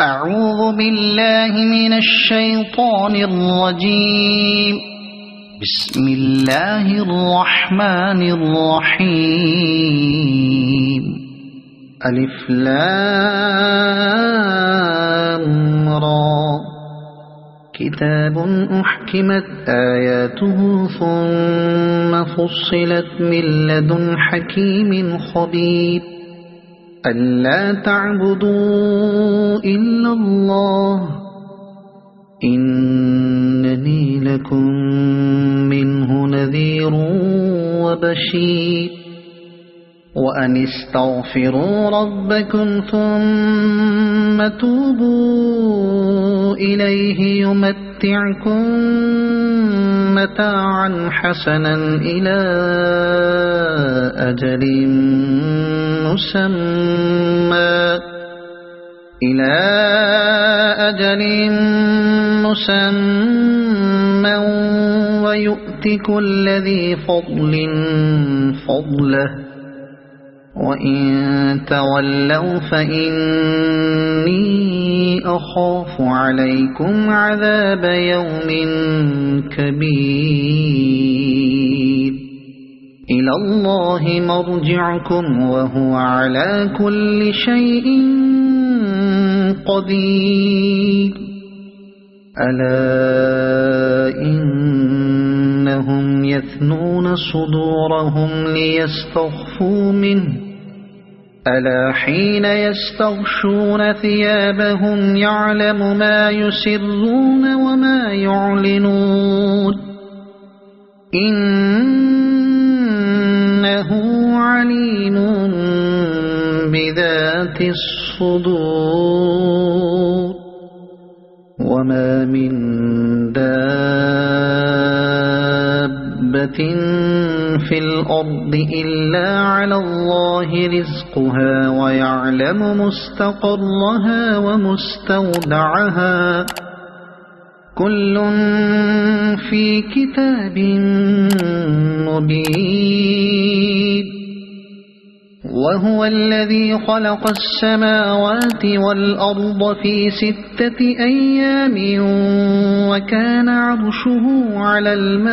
أعوذ بالله من الشيطان الرجيم. بسم الله الرحمن الرحيم. ألف لام را. كتاب أحكمت آياته ثم فصلت من لدن حكيم خبير. ألا تعبدوا إلا الله إنني لكم منه نذير وبشير. وأن استغفروا ربكم ثم توبوا إليه يمتعكم متاعا حسنا إلى أجل مسمى ويؤت كل ذي فضل فضله. وإن تولوا فإني أخاف عليكم عذاب يوم كبير. إلى الله مرجعكم وهو على كل شيء قدير. ألا إنهم يثنون صدورهم ليستخفوا منه. ألا حين يستغشون ثيابهم يعلم ما يسرون وما يعلنون. إنه عليم بذات الصدور. وما من دابة في الأرض إلا على الله رزقها ويعلم مستقرها ومستودعها كل في كتاب مبين. وهو الذي خلق السماوات والأرض في 6 أيام وكان عرشه على الماء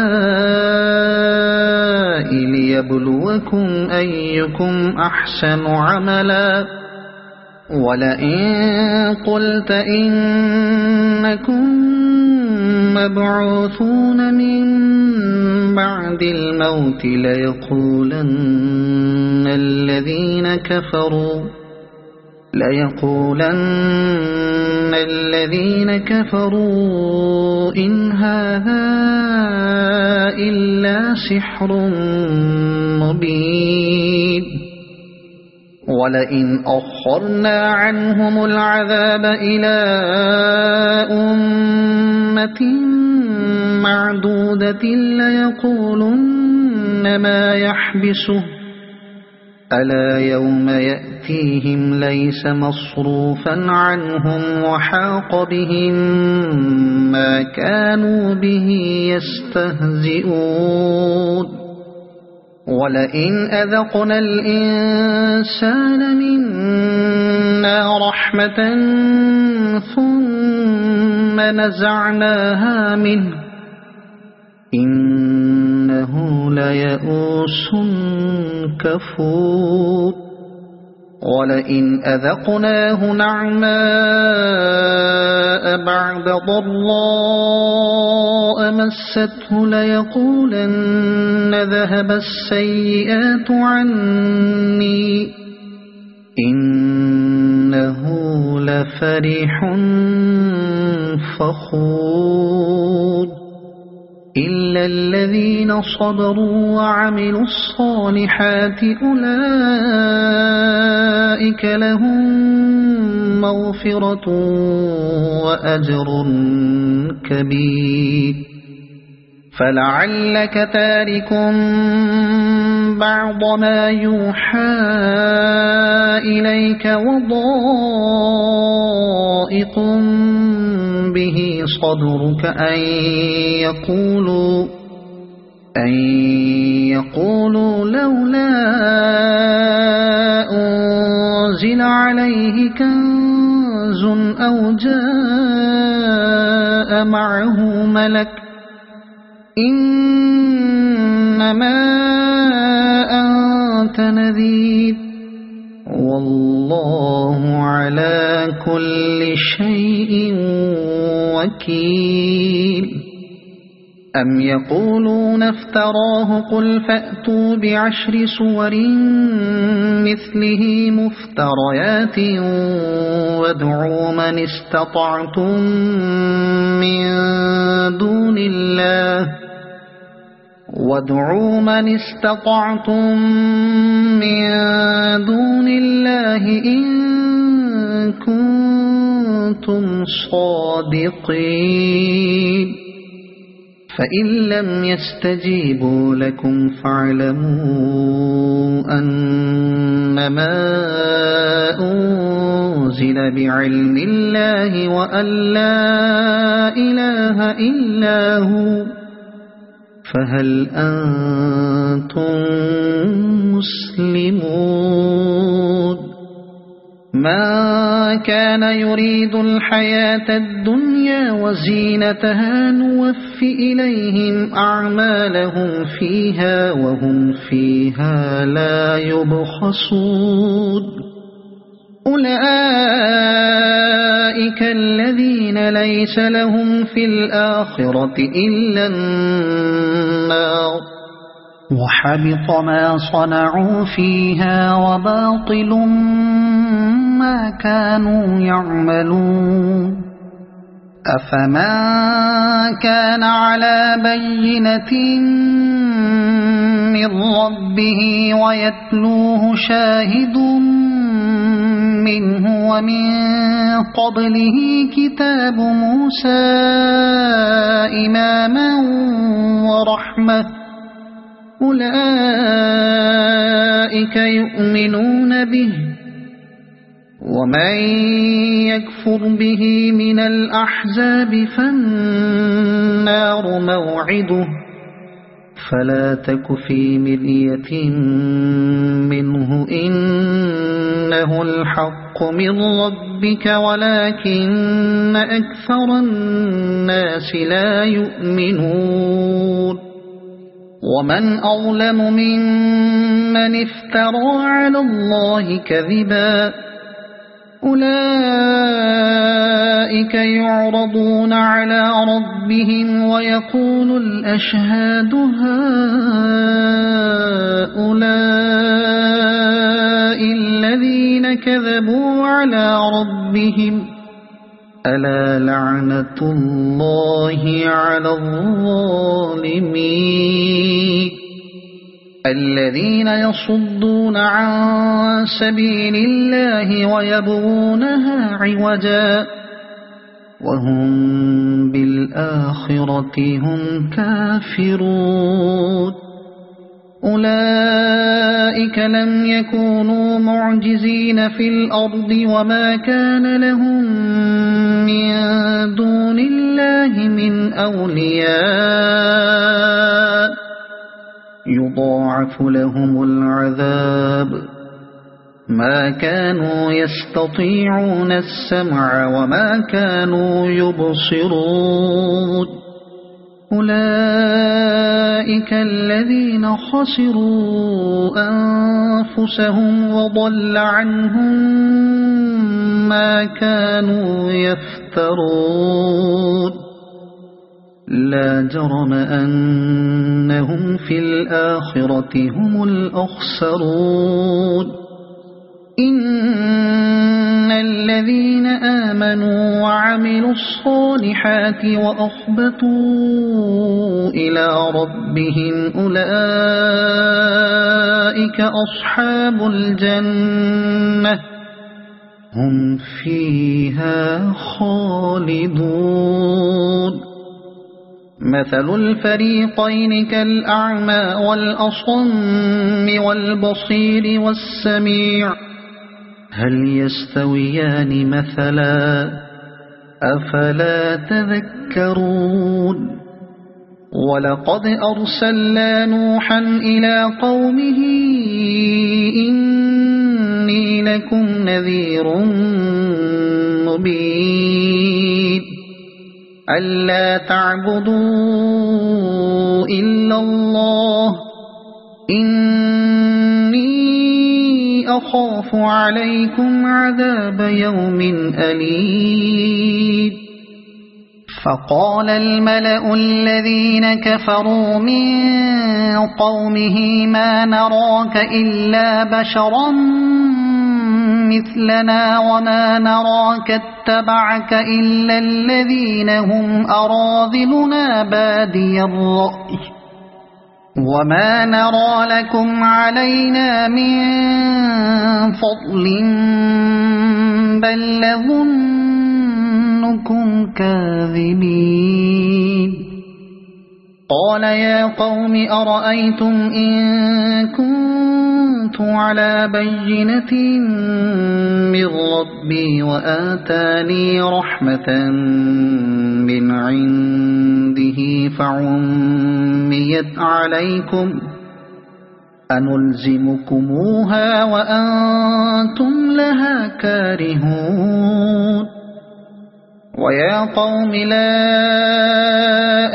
ليبلوكم أيكم أحسن عملا. ولئن قلت إنكم مبعوثون من بعد الموت ليقولن الذين كفروا إن هذا إلا سحر مبين. ولئن أخرنا عنهم العذاب إلى أمة معدودة ليقولن ما يحبسه. ألا يوم يأتيهم ليس مصروفا عنهم وحاق بهم ما كانوا به يستهزئون. ولئن أذقنا الإنسان منا رحمة ثم نزعناها منه إنه ليئوس كفور. ولئن أذقناه نعماء بعد ضراء مسته ليقولن ذهب السيئات عني إنه لفرح فخور. إلا الذين صبروا وعملوا الصالحات أولئك لهم مغفرة وأجر كبير. فلعلك تارك بعض ما يوحى إليك وضائق به صدرك أن يقولوا لولا أنزل عليه كنز كنز أو جاء معه ملك إنما أنت نذير والله على كل شيء وكيل أم يقولون افتراه قل فأتوا بعشر سور مثله مفتريات وادعوا من استطعتم من دون الله إن كنتم صادقين فإن لم يستجيبوا لكم فاعلموا أنما أنزل بعلم الله وأن لا إله إلا هو فهل أنتم مسلمون ما كان يريد الحياة الدنيا وزينتها نوف إليهم أعمالهم فيها وهم فيها لا يبخسون أولئك الذين ليس لهم في الآخرة إلا النار وحبط ما صنعوا فيها وباطل ما كانوا يعملون أفمن كان على بينة من ربه ويتلوه شاهد منه ومن قبله كتاب موسى إماما ورحمة أولئك يؤمنون به ومن يكفر به من الأحزاب فالنار موعده فلا تك في مرية منه إنه الحق من ربك ولكن أكثر الناس لا يؤمنون ومن أظلم ممن افترى على الله كذبا أولئك يعرضون على ربهم ويقول الأشهاد هؤلاء الذين كذبوا على ربهم ألا لعنة الله على الظالمين الذين يصدون عن سبيل الله ويبغونها عوجا وهم بالآخرة هم كافرون أولئك لم يكونوا معجزين في الأرض وما كان لهم من دون الله من أولياء يضاعف لهم العذاب ما كانوا يستطيعون السمع وما كانوا يبصرون أولئك الذين خسروا أنفسهم وضل عنهم ما كانوا يفترون لا جرم أنهم في الآخرة هم الأخسرون إن الذين آمنوا وعملوا الصالحات وأخبتوا إلى ربهم أولئك أصحاب الجنة هم فيها خالدون مثل الفريقين كالأعمى والأصم والبصير والسميع هل يستويان مثلا أفلا تذكرون ولقد أرسلنا نوحا إلى قومه إني لكم نذير مبين ألا تعبدوا إلا الله إني أخاف عليكم عذاب يوم أليم فقال الملأ الذين كفروا من قومه ما نراك إلا بشرا مثلنا وما نراك اتبعك إلا الذين هم أراذلنا بادي الرأي وما نرى لكم علينا من فضل بل نظنكم كاذبين قال يا قوم أرأيتم إن كنت على بينة من ربي وآتاني رحمة من عنده فعميت عليكم أنلزمكموها وأنتم لها كارهون ويا قوم لا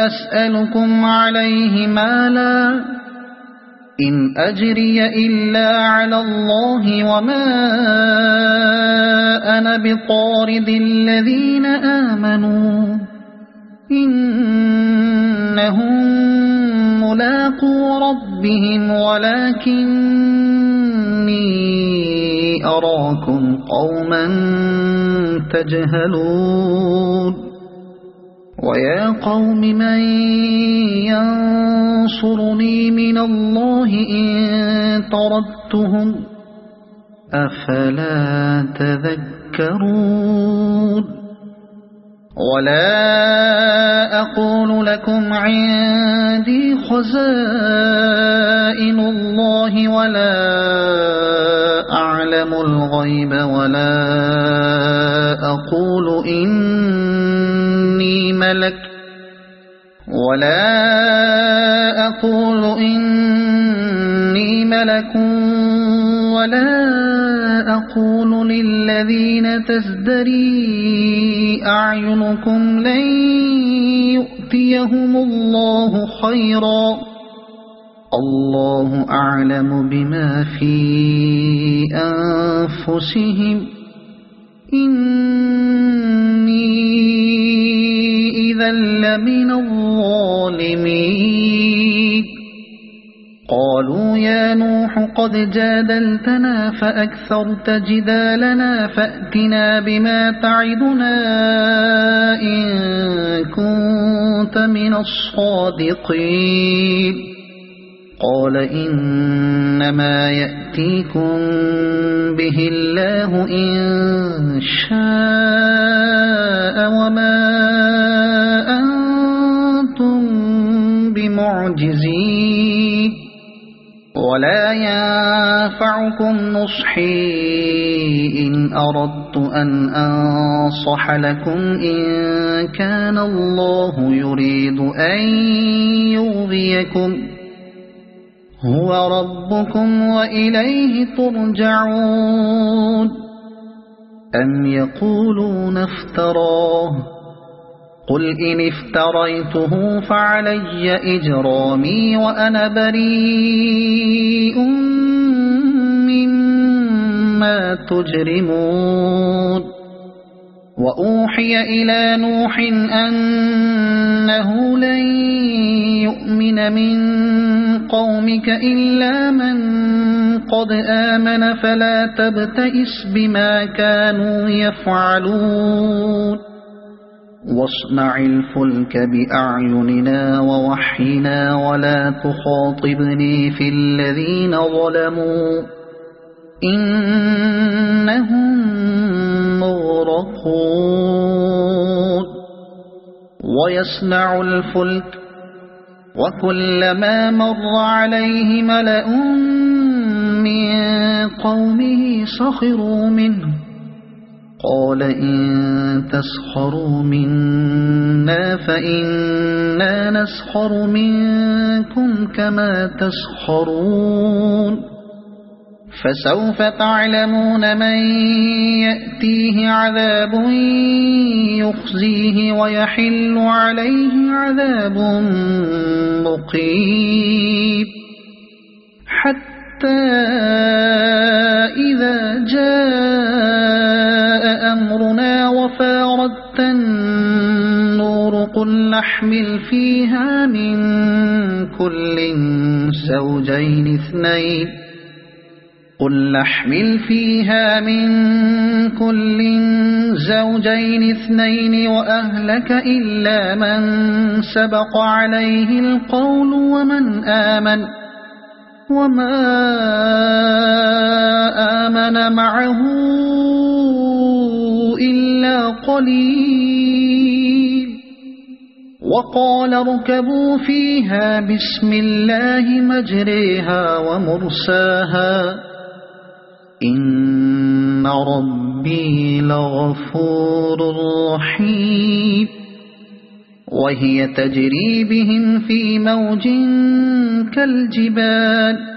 أسألكم عليه مالا إن أجري إلا على الله وما أنا بطارد الذين آمنوا إنهم ملاقو ربهم ولكني أراكم قوما تجهلون ويا قوم من ينصرني من الله إن طردتهم أفلا تذكرون ولا أقول لكم عندي خزائن الله ولا أعلم الغيب ولا أقول إني ملك ولا أقول للذين تزدري أعينكم لن يؤتيهم الله خيرا الله أعلم بما في أنفسهم إني إذا لمن الظالمين قالوا يا نوح قد جادلتنا فأكثرت جدالنا فأتنا بما تعدنا إن كنت من الصادقين قال إنما يأتيكم به الله إن شاء وما أنتم بمعجزين ولا ينفعكم نصحي إن أردت أن أنصح لكم إن كان الله يريد أن يغويكم هو ربكم وإليه ترجعون أم يقولون افتراه قل إن افتريته فعلي إجرامي وأنا بريء مما تجرمون وأوحي إلى نوح أنه لن يؤمن من قومك إلا من قد آمن فلا تبتئس بما كانوا يفعلون واصنع الفلك بأعيننا ووحينا ولا تخاطبني في الذين ظلموا إنهم مغرقون ويصنع الفلك وكلما مر عليه ملأ من قومه سخروا منه قال إن تسخروا منا فإنا نسخر منكم كما تسخرون فسوف تعلمون من يأتيه عذاب يخزيه ويحل عليه عذاب مقيم حتى إذا جاء أمرنا وفارت النور قل نحمل فيها من كل زوجين اثنين وأهلك إلا من سبق عليه القول ومن آمن وما آمن معه إلا قليل وقال اركبوا فيها بسم الله مجريها ومرساها إن ربي لغفور رحيم وهي تجري بهم في موج كالجبال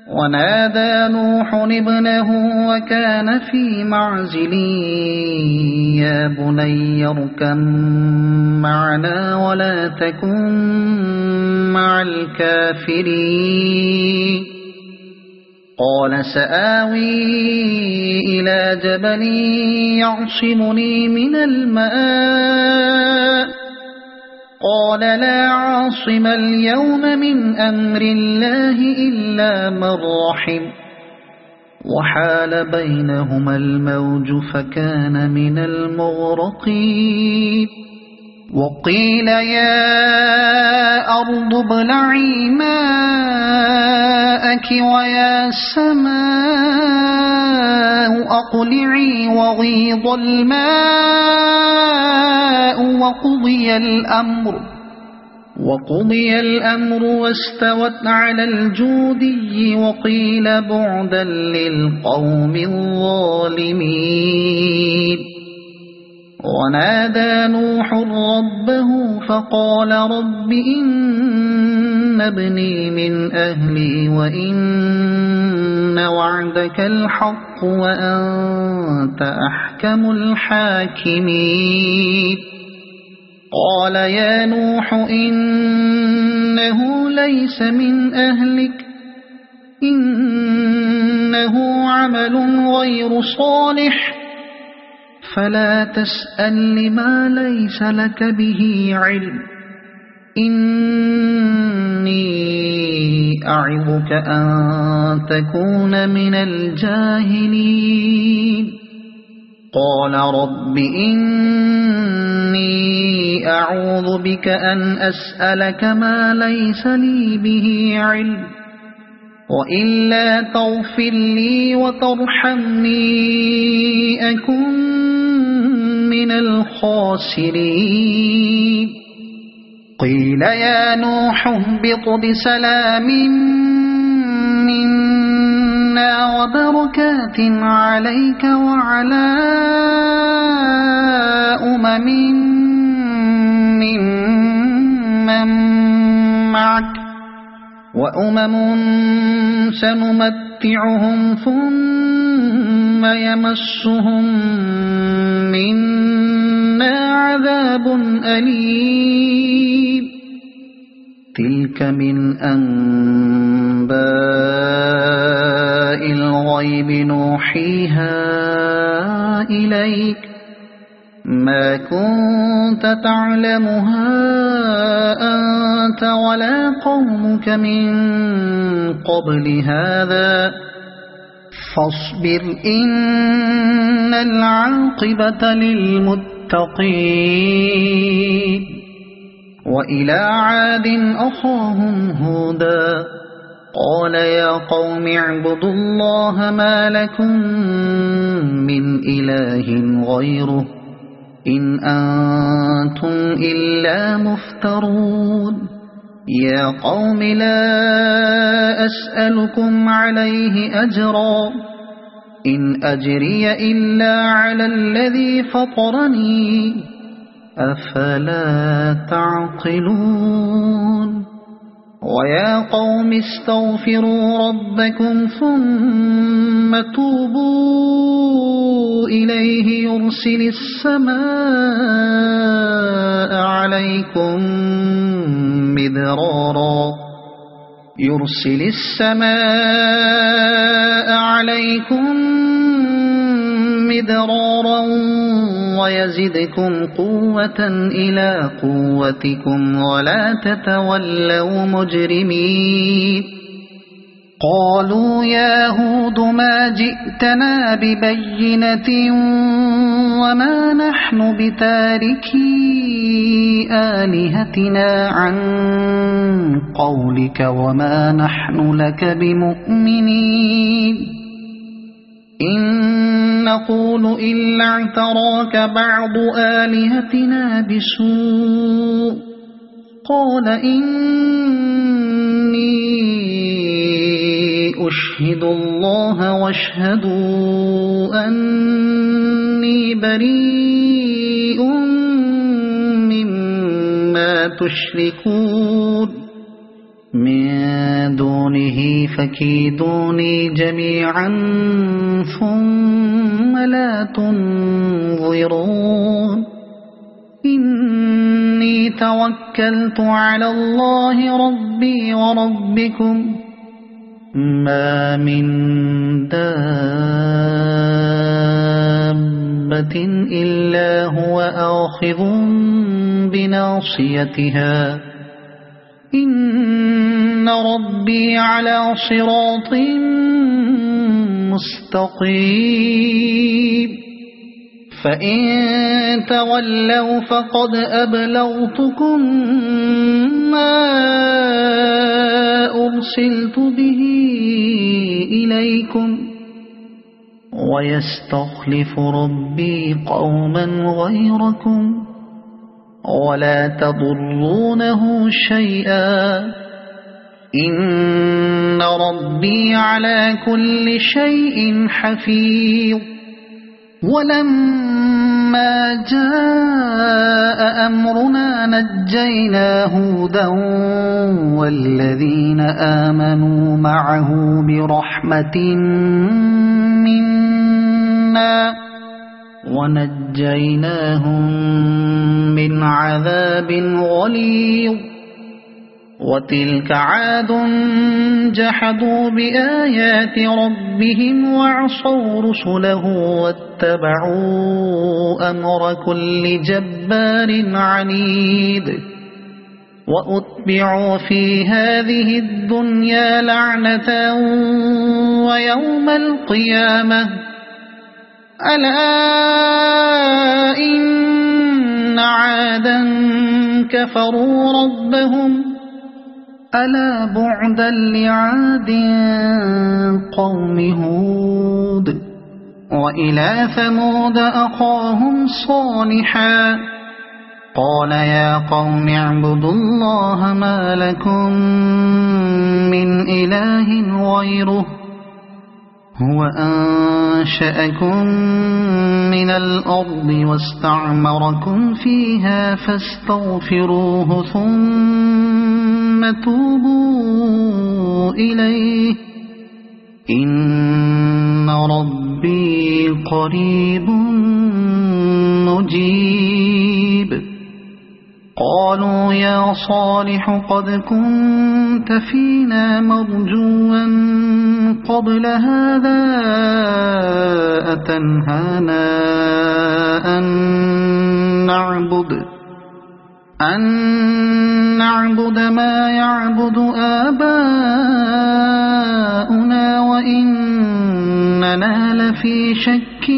ونادى نوح ابنه وكان في معزل يا بني اركب معنا ولا تكن مع الكافرين قال سآوي إلى جبل يعصمني من الماء قال لا عاصم اليوم من أمر الله إلا من رحم وحال بينهما الموج فكان من المغرقين وقيل يا أرض ابلعي ماءك ويا سماء أقلعي وغيض الماء وقضي الأمر واستوت على الجودي وقيل بعدا للقوم الظالمين ونادى نوح ربه فقال رب إن ابني من أهلي وإن وعدك الحق وأنت أحكم الحاكمين قال يا نوح إنه ليس من أهلك إنه عمل غير صالح فلا تسأل لما ليس لك به علم إني أعظك أن تكون من الجاهلين قال رب إني أعوذ بك أن أسألك ما ليس لي به علم وإلا تغفر لي وترحمني أكن من الخاسرين قيل يا نوح اهبط بسلام منا وبركات عليك وعلى ممن معك وأمم سنمتعهم ثم يمسهم منا عذاب أليم تلك من أنباء الغيب نوحيها إليك ما كنت تعلمها أنت ولا قومك من قبل هذا فاصبر إن العاقبة للمتقين وإلى عاد أخاهم هودا قال يا قوم اعبدوا الله ما لكم من إله غيره إن أنتم إلا مفترون يا قوم لا أسألكم عليه أجرا إن أجري إلا على الذي فطرني أفلا تعقلون ويا قوم استغفروا ربكم ثم توبوا إليه يرسل السماء عليكم مدرارا ويزدكم قوة إلى قوتكم ولا تتولوا مجرمين قالوا يا هود ما جئتنا ببينة وما نحن بتاركي آلهتنا عن قولك وما نحن لك بمؤمنين إن نقول إلا اعتراك بعض آلهتنا بسوء قال إني أشهد الله واشهدوا أني بريء مما تشركون من دونه فكيدوني جميعا ثم لا تنظرون إني توكلت على الله ربي وربكم ما من دابة إلا هو آخذ بناصيتها إن ربي على صراط مستقيم فإن تولوا فقد أبلغتكم ما أرسلت به إليكم ويستخلف ربي قوما غيركم ولا تضرونه شيئا إن ربي على كل شيء حفيظ ولما جاء أمرنا نجينا هودا والذين آمنوا معه برحمة منا ونجيناهم من عذاب غليظ وتلك عاد جحدوا بآيات ربهم وعصوا رسله واتبعوا أمر كل جبار عنيد وأتبعوا في هذه الدنيا لعنة ويوم القيامة ألا إن عادا كفروا ربهم ألا بعدا لعاد قوم هود وإلى ثمود أخاهم صالحا قال يا قوم اعبدوا الله ما لكم من إله غيره هو أنشأكم من الأرض واستعمركم فيها فاستغفروه ثم توبوا إليه إن ربي قريب مجيب قالوا يا صالح قد كنت فينا مرجوا قبل هذا أتنهانا أن نعبد ما يعبد آباؤنا وإننا لفي شك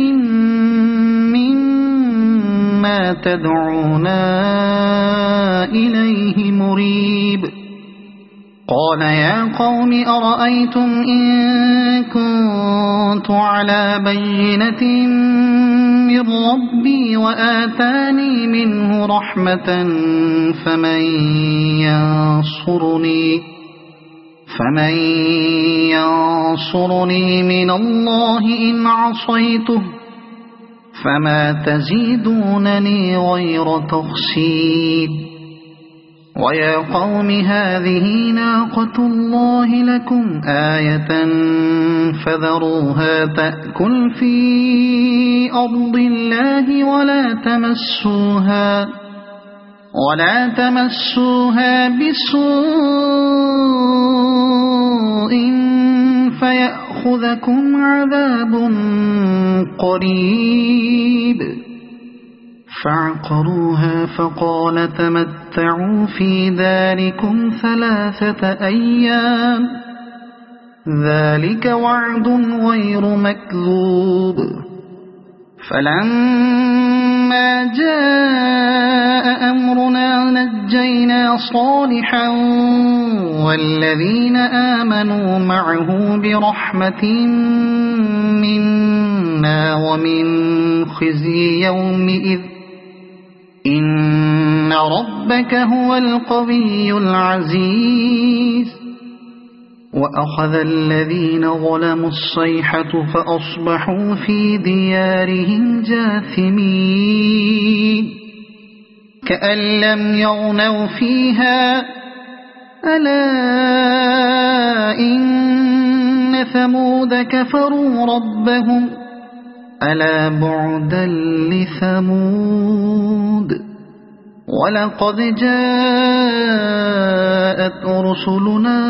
مما تدعونا إليه مريب قال يا قوم أرأيتم إن كنت على بينة من ربي وآتاني منه رحمة فمن ينصرني من الله إن عصيته فما تزيدونني غير تخسير ويا قوم هذه ناقة الله لكم آية فذروها تأكل في أرض الله ولا تمسوها بسوء فيأخذكم عذاب قريب. فعقروها فقال تمتعوا في داركم 3 أيام ذلك وعد غير مكذوب. فلما جاء أمرنا نجينا صالحا والذين آمنوا معه برحمة منا ومن خزي يومئذ إن ربك هو القوي العزيز. وأخذ الذين ظلموا الصيحة فأصبحوا في ديارهم جاثمين كأن لم يغنوا فيها ألا إن ثمود كفروا ربهم ألا بعدا لثمود. ولقد جاءت رسلنا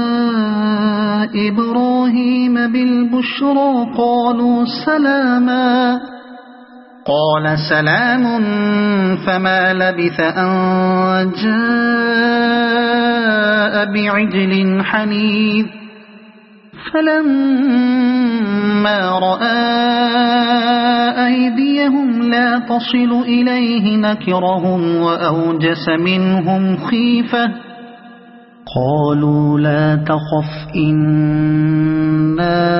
إبراهيم بالبشرى قالوا سلاما قال سلام فما لبث أن جاء بعجل حنيذ. فلما رأى أيديهم لا تصل إليه نكرهم وأوجس منهم خيفة قالوا لا تخف إنا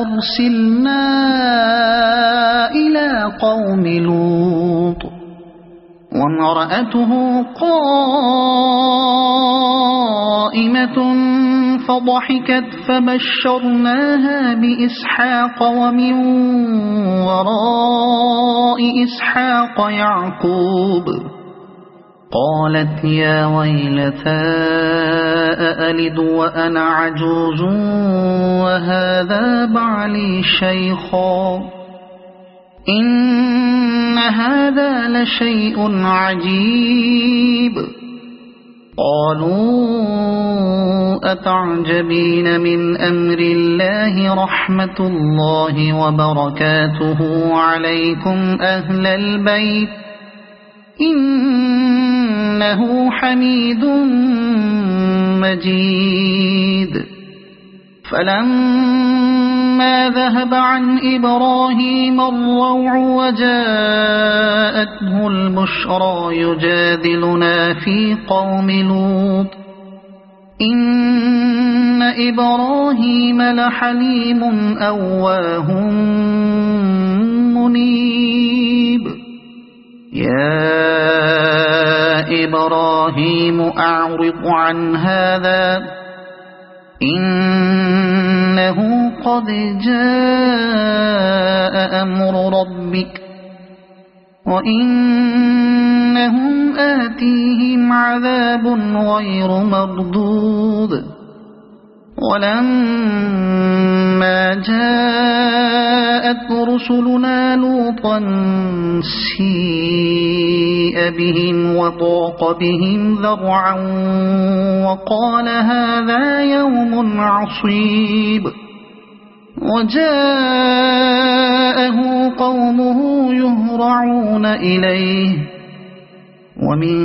أرسلنا إلى قوم لوط وامرأته قائمة فضحكت فبشرناها بإسحاق ومن وراء إسحاق يعقوب. قالت يا ويلتى أألد وأنا عجوز وهذا بعلي شيخا إن هذا لشيء عجيب. قالوا أتعجبين من أمر الله رحمة الله وبركاته عليكم أهل البيت إنه حميد مجيد. فلما ذهب عن إبراهيم الروع وجاءته البشرى يجادلنا في قوم لوط إن إبراهيم لحليم أواه منيب. يا إبراهيم أعرض عن هذا إنه قد جاء أمر ربك وإنهم آتيهم عذاب غير مردود. ولما جاءت رسلنا لوطا سيء بهم وضاق بهم ذرعا وقال هذا يوم عصيب. وجاءه قومه يهرعون إليه ومن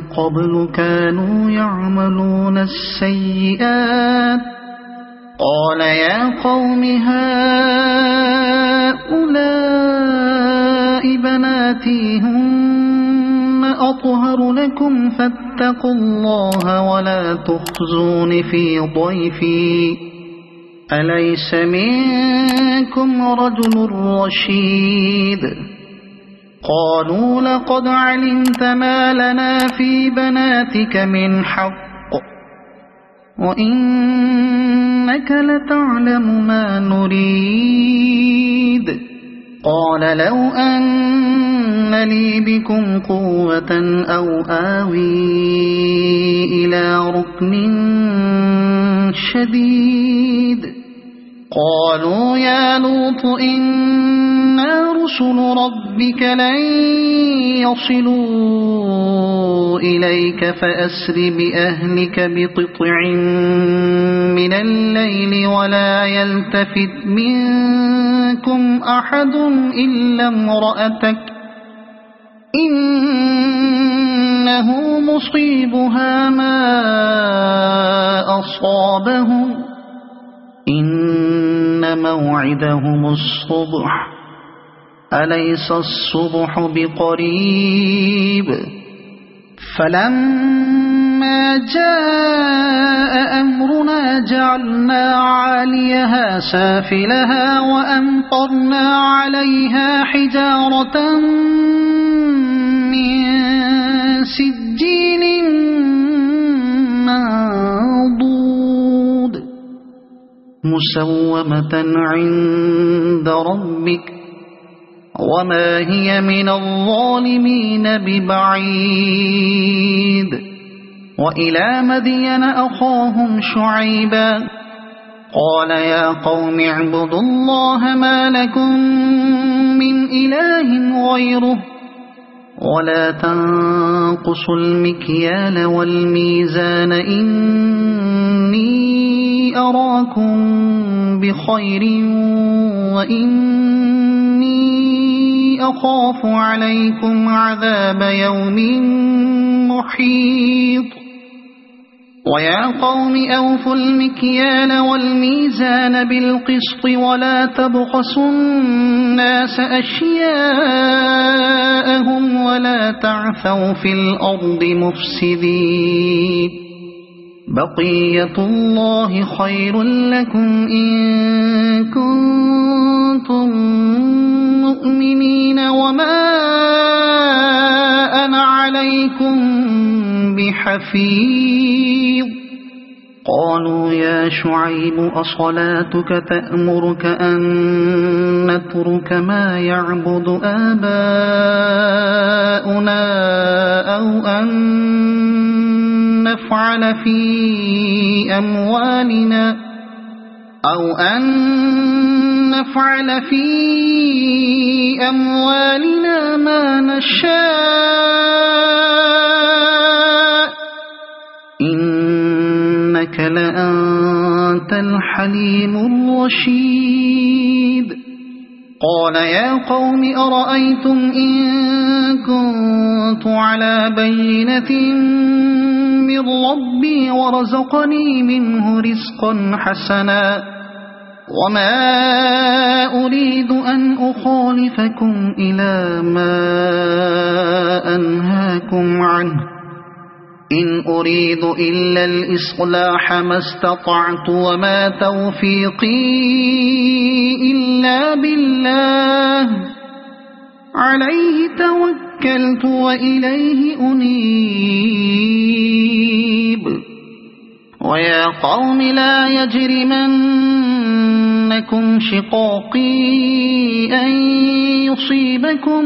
قبل كانوا يعملون السيئات. قال يا قوم هؤلاء بناتي هن أطهر لكم فاتقوا الله ولا تخزون في ضيفي أليس منكم رجل رشيد. قالوا لقد علمت ما لنا في بناتك من حق وإنك لتعلم ما نريد. قال لو أن لي بكم قوة أو آوي إلى ركن شديد قالوا يا لوط إنا رسل ربك لن يصلوا إليك فأسر بأهلك بقطع من الليل ولا يلتفت منكم أحد إلا امرأتك إنه مصيبها ما أصابهم إن موعدهم الصبح أليس الصبح بقريب فلما جاء أمرنا جعلنا عاليها سافلها وأمطرنا عليها حجارة من سجيل منضود مسومة عند ربك وما هي من الظالمين ببعيد وإلى مدين أخاهم شعيبا قال يا قوم اعبدوا الله ما لكم من إله غيره ولا تنقصوا المكيال والميزان إني أراكم بخير وإني أخاف عليكم عذاب يوم محيط ويا قوم أوفوا المكيال والميزان بالقسط ولا تبخسوا الناس أشياءهم ولا تعثوا في الأرض مفسدين بقية الله خير لكم إن كنتم مؤمنين وما أنا عليكم بحفيظ قالوا يا شعيب أصلاتك تأمرك أن نترك ما يعبد آباؤنا أو أن نفعل في أموالنا ما نشاء إنك لأنت الحليم الرشيد قال يا قوم أرأيتم إن كنت على بينة من ربي ورزقني منه رزقا حسنا وما أريد أن أخالفكم إلى ما أنهاكم عنه إن أريد إلا الإصلاح ما استطعت وما توفيقي إلا بالله عليه توكلت وإليه أنيب ويا قوم لا يجرمنكم شقاقي أن يصيبكم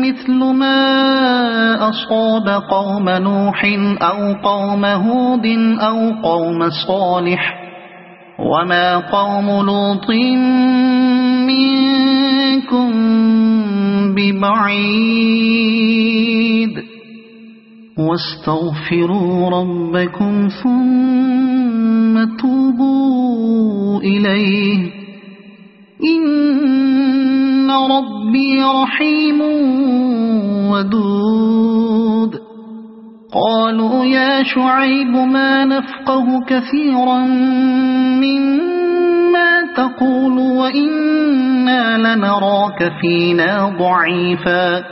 مثل ما أصاب قوم نوح أو قوم هود أو قوم صالح وما قوم لوط منكم ببعيد واستغفروا ربكم ثم توبوا إليه إن ربي رحيم ودود قالوا يا شعيب ما نفقه كثيرا مما تقول وإنا لنراك فينا ضعيفا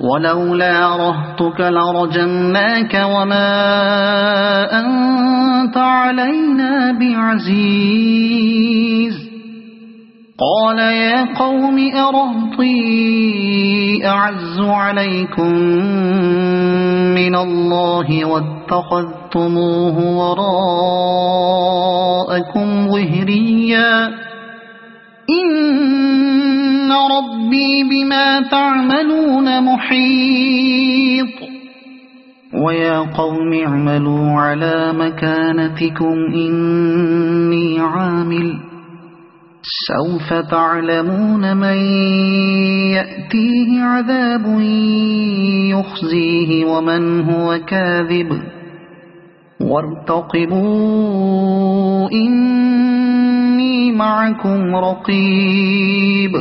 ولولا رهطك لرجمناك وما أنت علينا بعزيز قال يا قوم أرهطي أعز عليكم من الله واتخذتموه وراءكم ظهريا إن ربي بما تعملون محيط ويا قوم اعملوا على مكانتكم إني عامل سوف تعلمون من يأتيه عذاب يخزيه ومن هو كاذب وارتقبوا إني معكم رقيب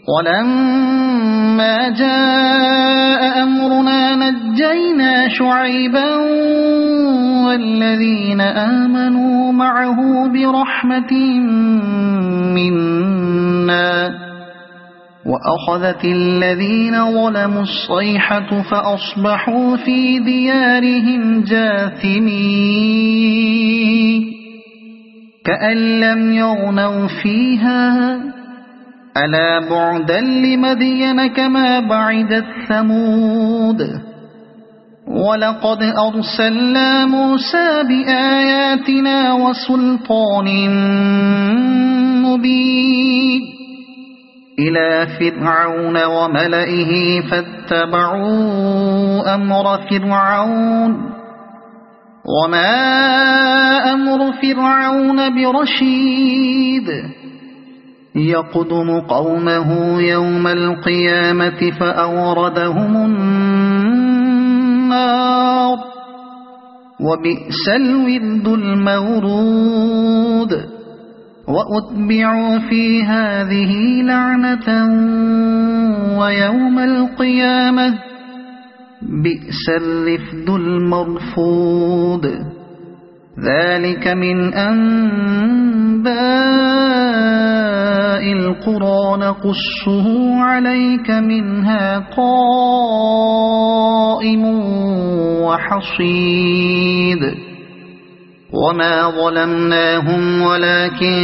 ولما جاء أمرنا نجينا شعيبا والذين آمنوا معه برحمة منا وأخذت الذين ظلموا الصيحة فأصبحوا في ديارهم جاثمين كأن لم يغنوا فيها ألا بعدا لمدين كما بعدت ثمود ولقد أرسلنا موسى بآياتنا وسلطان مبين إلى فرعون وملئه فاتبعوا أمر فرعون وما أمر فرعون برشيد يقدم قومه يوم القيامة فأوردهم النار وبئس الورد المورود وأتبعوا في هذه لعنة ويوم القيامة بئس الرفد المرفود ذلك من أنباء القرى نقصه عليك منها قائم وحصيد وما ظلمناهم ولكن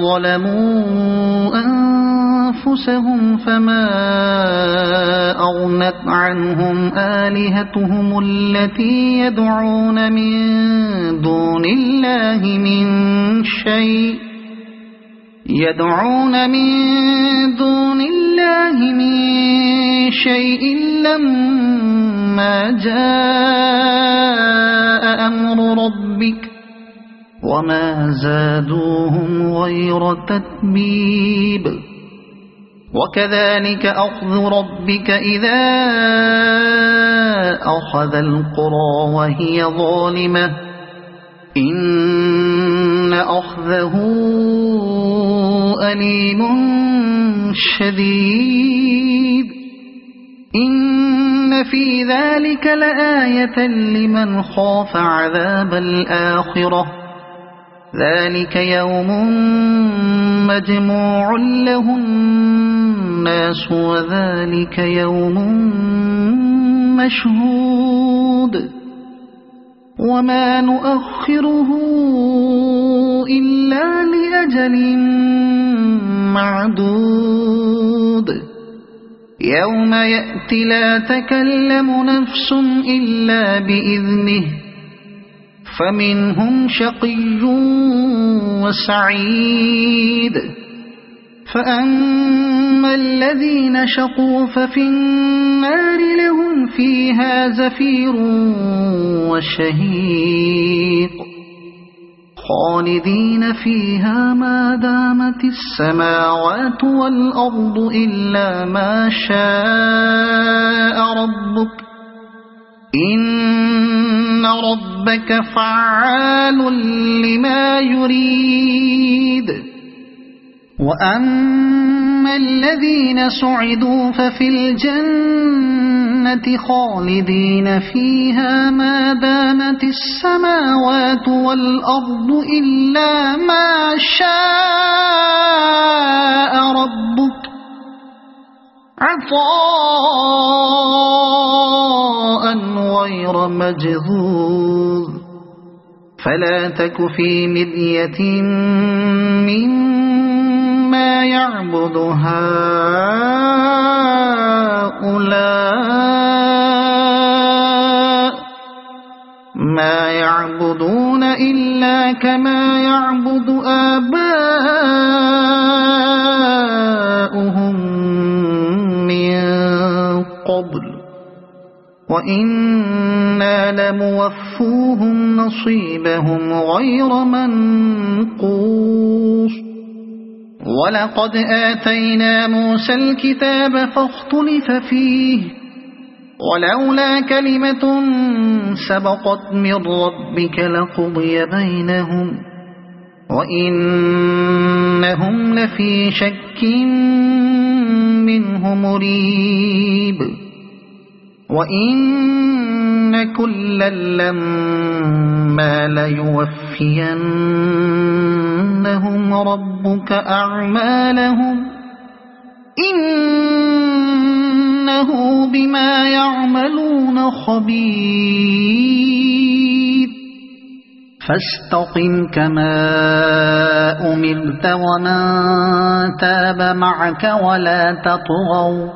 ظلموا أنفسهم فما أغنت عنهم آلهتهم التي يدعون من دون الله من شيء لما جاء أمر ربك وما زادوهم غير تتبيب وكذلك أخذ ربك إذا أخذ القرى وهي ظالمة إن أخذه أليم شديد إن في ذلك لآية لمن خاف عذاب الآخرة ذلك يوم مجموع له الناس وذلك يوم مشهود وما نؤخره إلا لأجل معدود يوم يأتي لا تكلم نفس إلا بإذنه فمنهم شقي وسعيد فأما الذين شقوا ففي النار لهم فيها زفير وشهيق خالدين فيها ما دامت السماوات والأرض إلا ما شاء ربك إن ربك فعال لما يريد وأما الذين سعدوا ففي الجنة خالدين فيها ما دامت السماوات والأرض إلا ما شاء ربك عطاء غير مجذوذ فلا تك في مرية مما يعبد هؤلاء ما يعبدون إلا كما يعبد آباؤهم قبل وإنا لموفوهم نصيبهم غير منقوص ولقد آتينا موسى الكتاب فاختلف فيه ولولا كلمة سبقت من ربك لقضي بينهم وإنهم لفي شك منه مريب وإن كلا لما ليوفينهم ربك أعمالهم إنه بما يعملون خبير فاستقم كما أمرت ومن تاب معك ولا تطغوا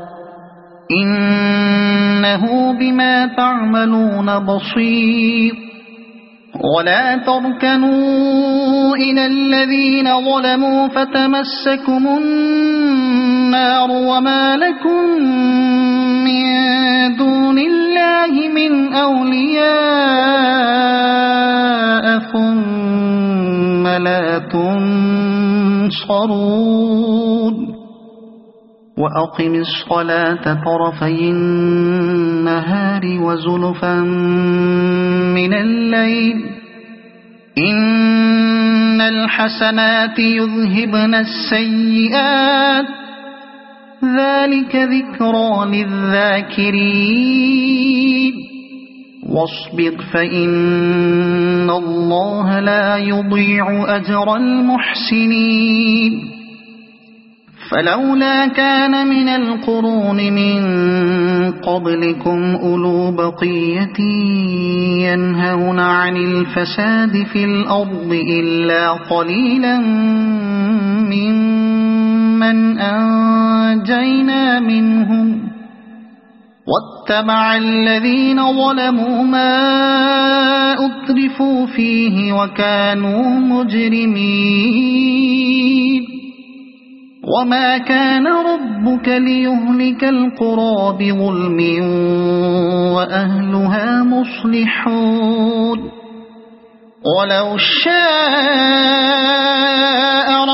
إنه بما تعملون بصير ولا تركنوا إلى الذين ظلموا فتمسكم النار وما لكم من دون الله من أولياء ثم لا تنصرون وأقم الصلاة طرفي النهار وزلفا من الليل إن الحسنات يذهبن السيئات ذلك ذكرى للذاكرين واصبر فإن الله لا يضيع أجر المحسنين فلولا كان من القرون من قبلكم أولو بقية ينهون عن الفساد في الأرض إلا قليلا ممن أنجينا منهم واتبع الذين ظلموا ما أترفوا فيه وكانوا مجرمين وما كان ربك ليهلك القرى بظلم وأهلها مصلحون ولو شاء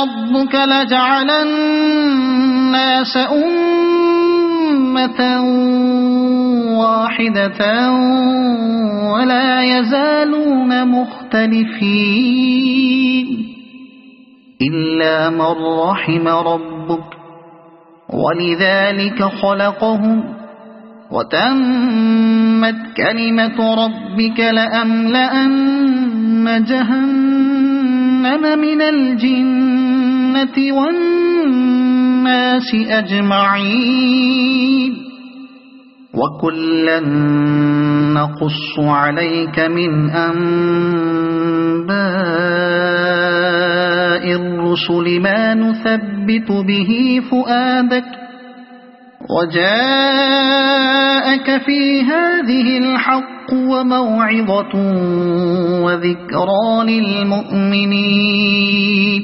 ربك لجعل الناس أمة واحدة ولا يزالون مختلفين إلا من رحم ربك ولذلك خلقهم وتمت كلمة ربك لأملأن جهنم من الجنة والناس أجمعين وكلا نقص عليك من أنباء الرسل ما نثبت به فؤادك وجاءك في هذه الحق وموعظة وذكرى للمؤمنين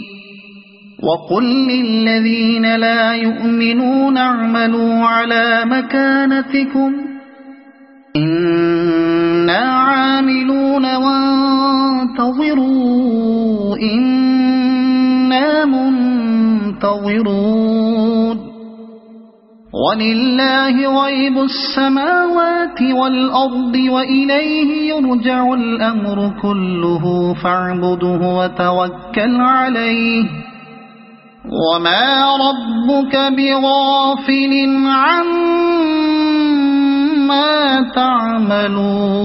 وقل للذين لا يؤمنون اعملوا على مكانتكم إنا عاملون وانتظروا إنا منتظرون ولله غيب السماوات والأرض وإليه يرجع الأمر كله فاعبده وتوكل عليه وما ربك بغافل عما تعملون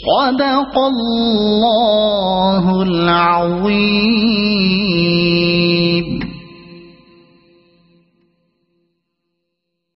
صدق الله العظيم.